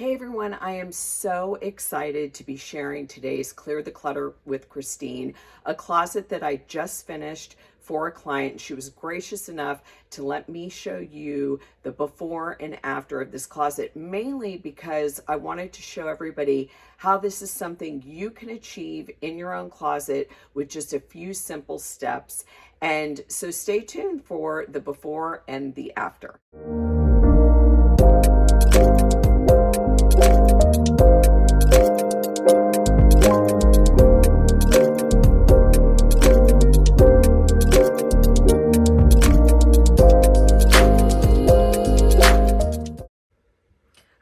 Hey everyone, I am so excited to be sharing today's Clear the Clutter with Christine, a closet that I just finished for a client. She was gracious enough to let me show you the before and after of this closet, mainly because I wanted to show everybody how this is something you can achieve in your own closet with just a few simple steps. And so stay tuned for the before and the after.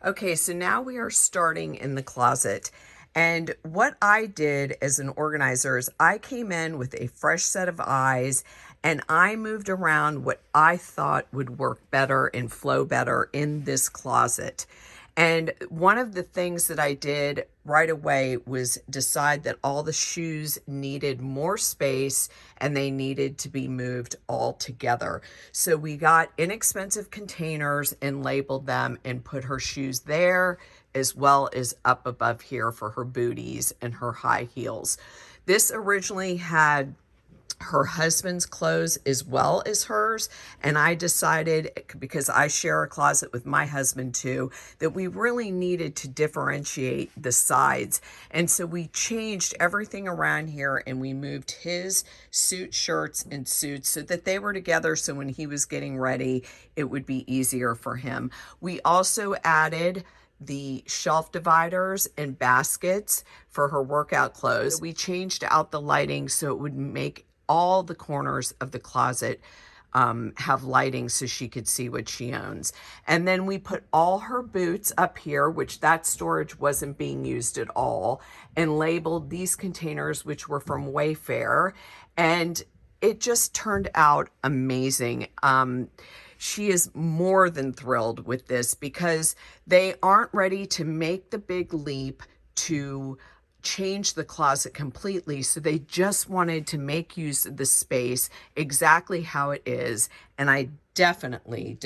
Okay, so now we are starting in the closet. And what I did as an organizer is I came in with a fresh set of eyes and I moved around what I thought would work better and flow better in this closet. And one of the things that I did right away was decide that all the shoes needed more space and they needed to be moved all together. So we got inexpensive containers and labeled them and put her shoes there as well as up above here for her booties and her high heels. This originally had her husband's clothes as well as hers, and I decided, because I share a closet with my husband too, that we really needed to differentiate the sides. And so we changed everything around here and we moved his suit shirts and suits so that they were together, so when he was getting ready it would be easier for him. We also added the shelf dividers and baskets for her workout clothes. We changed out the lighting so it would make all the corners of the closet have lighting so she could see what she owns. And then we put all her boots up here, which that storage wasn't being used at all, and labeled these containers, which were from Wayfair. And it just turned out amazing. She is more than thrilled with this because they aren't ready to make the big leap to change the closet completely. So they just wanted to make use of the space exactly how it is. And I definitely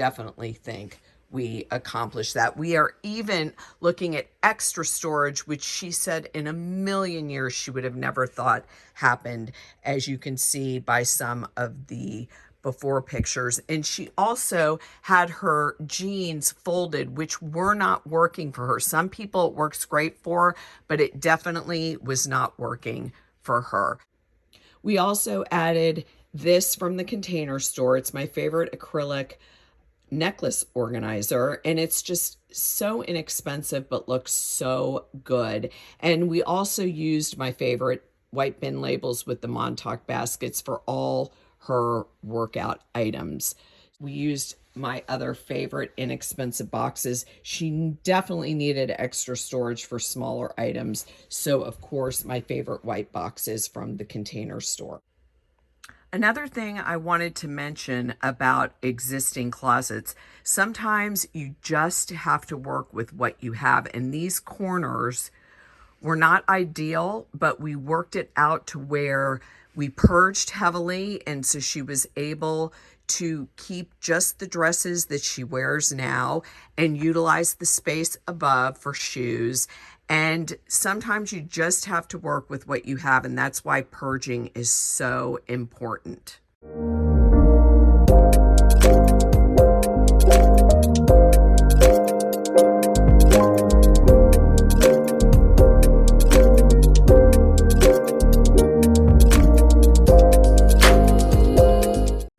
think we accomplished that. We are even looking at extra storage, which she said in a million years she would have never thought happened, as you can see by some of the before pictures. And she also had her jeans folded, which were not working for her. Some people it works great for, but it definitely was not working for her. We also added this from the Container Store. It's my favorite acrylic necklace organizer, and it's just so inexpensive but looks so good. And we also used my favorite white bin labels with the Montauk baskets for all her workout items. We used my other favorite inexpensive boxes. She definitely needed extra storage for smaller items, so of course my favorite white boxes from the Container Store. Another thing I wanted to mention about existing closets, sometimes you just have to work with what you have, and these corners were not ideal, but we worked it out to where we purged heavily, and so she was able to keep just the dresses that she wears now and utilize the space above for shoes. And sometimes you just have to work with what you have, and that's why purging is so important.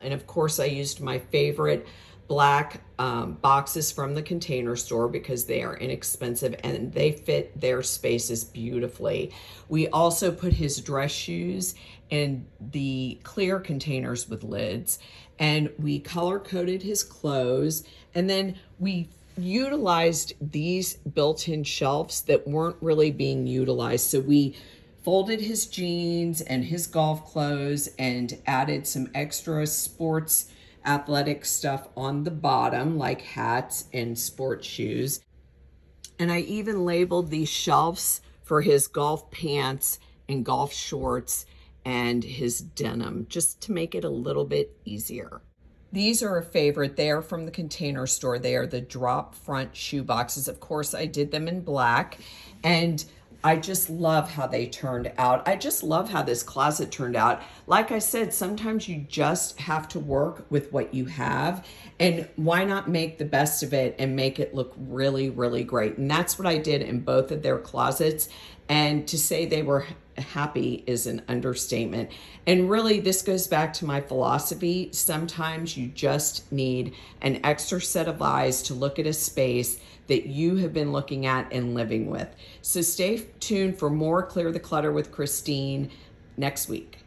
Of course, I used my favorite black boxes from the Container Store because they are inexpensive and they fit their spaces beautifully. We also put his dress shoes in the clear containers with lids, and we color coded his clothes, and then we utilized these built-in shelves that weren't really being utilized. So we folded his jeans and his golf clothes and added some extra sports athletic stuff on the bottom, like hats and sports shoes. And I even labeled these shelves for his golf pants and golf shorts and his denim, just to make it a little bit easier. These are a favorite. They are from the Container Store. They are the drop front shoe boxes. Of course, I did them in black, and I just love how they turned out. I just love how this closet turned out. Like I said, sometimes you just have to work with what you have, and why not make the best of it and make it look really, really great? And that's what I did in both of their closets. And to say they were happy is an understatement. And really, this goes back to my philosophy. Sometimes you just need an extra set of eyes to look at a space that you have been looking at and living with. So stay tuned for more Clear the Clutter with Christine next week.